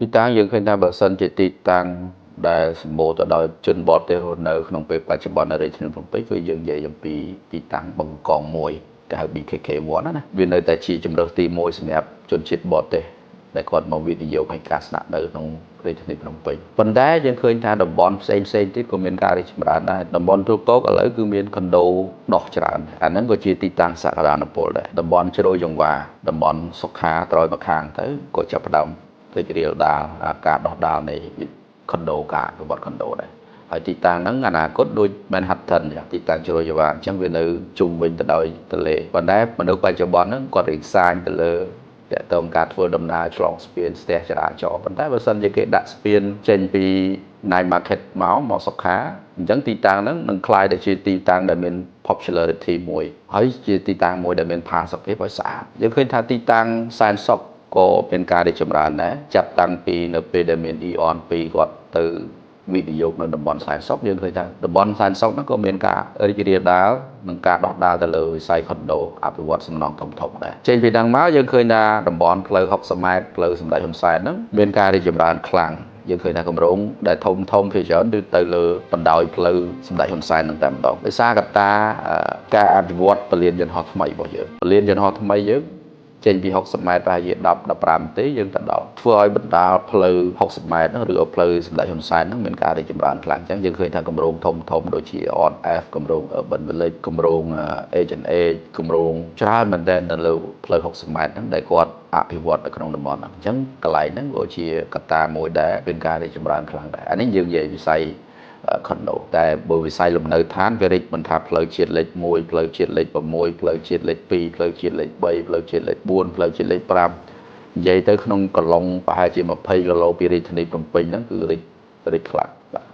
ទីតាំងយើងឃើញថាបើសិនជាទីតាំងដែលសម្បូរទៅដោយជនបរទេសរស់នៅក្នុងពេលបច្ចុប្បន្ននៅរាជធានីភ្នំពេញគឺយើងនិយាយអំពីទីតាំងបឹងកងមួយគេហៅ BKK1 ណាវានៅតែជាជំរើសទី1សម្រាប់ជនជាតិបរទេសដែលគាត់មកវិនិយោគឲ្យការស្នាក់នៅក្នុងរាជធានីភ្នំពេញប៉ុន្តែយើងឃើញថាតំបន់ផ្សេងទៀតក៏មានការរីកចម្រើនដែរតំបន់ទូកកឥឡូវគឺមានខុនដូដោះច្រើនអាហ្នឹងក៏ជាទីតាំងសក្តានុពលដែរតំបន់ជ្រោយចង្វាតំបន់សុខាត្រយមកខាងទៅក៏ចាប់ផ្ដើមរីករាលដាលការដោះដាលនៃខុនដូការប្រវត្តិខុនដូដែរហើយទីតាំងហ្នឹងអនាគតដូច Manhattan ទីតាំងជ្រោយចង្វាអញ្ចឹងវានៅជុំវិញទៅដោយទន្លេប៉ុន្តែមនុស្សបច្ចុប្បន្នហ្នឹងគាត់រៀងសាញទៅលើតើតើការធ្វើដំណើរឆ្លងស្ពានស្ទះចរាចរណ៍ប៉ុន្តែបើសិនជាគេដាក់ស្ពានចេញពី Night Market មកសុខាអញ្ចឹងទីតាំងហ្នឹងនឹងក្លាយទៅជាទីតាំងដែលមាន popularity មួយហើយជាទីតាំងមួយដែលមានផាសុកភាពឲ្យស្អាតយើងឃើញថាទីតាំងសែនសុខក៏មានការរីកចម្រើនដែរចាប់តាំងពីនៅពេលដែលមាន Eon 2គាត់ទៅវិនិយោគនៅតំបន់សែនសុខយើងឃើញថាតំបន់សែនសុខហ្នឹងក៏មានការរីករាលដាលនិងការដោះដាលទៅលើវិស័យខុនដូអភិវឌ្ឍសំណង់ធំដែរចេញពីហ្នឹងមកយើងឃើញថាតំបន់ផ្លូវ60ម៉ែត្រផ្លូវសម្ដេចហ៊ុនសែនហ្នឹងមានការរីកចម្រើនខ្លាំងយើងឃើញថាគម្រោងដែលធំភាគច្រើនគឺទៅលើបណ្ដោយផ្លូវសម្ដេចហ៊ុនសែននឹងតែម្ដងដោយសារកត្តាការអភិវឌ្ឍពលានយន្តហោះថ្មីរបស់យើងពលានយន្តហោះថ្មីយើងចេញពី60ម៉ែត្រប្រហែលជា10-15នាទីយើងទៅដល់ធ្វើឲ្យបណ្ដាលផ្លូវ60ម៉ែត្រហ្នឹងឬក៏ផ្លូវសម្ដេចហ៊ុនសែនហ្នឹងមានការរីកចម្រើនខ្លាំងអញ្ចឹងយើងឃើញថាគម្រោងធំដូចជា On F គម្រោង Urban Village គម្រោង H&H គម្រោងច្រើនមែនទែននៅលើផ្លូវ60ម៉ែត្រហ្នឹងដែលគាត់អភិវឌ្ឍនៅក្នុងតំបន់ហ្នឹងអញ្ចឹងកន្លែងហ្នឹងក៏ជាកត្តាមួយដែលមានការរីកចម្រើនខ្លាំងដែរអានេះយើងនិយាយវិស័យខុនដូតែបើវិស័យលំនៅឋានវារីកមិនថាផ្លូវជាតិលេខ1ផ្លូវជាតិលេខ6ផ្លូវជាតិលេខ2ផ្លូវជាតិលេខ3ផ្លូវជាតិលេខ4ផ្លូវជាតិលេខ5និយាយទៅក្នុងកន្លងប្រហែលជា20គីឡូពីរាជធានីភ្នំពេញហ្នឹងគឺរីកខ្លាំងបាទ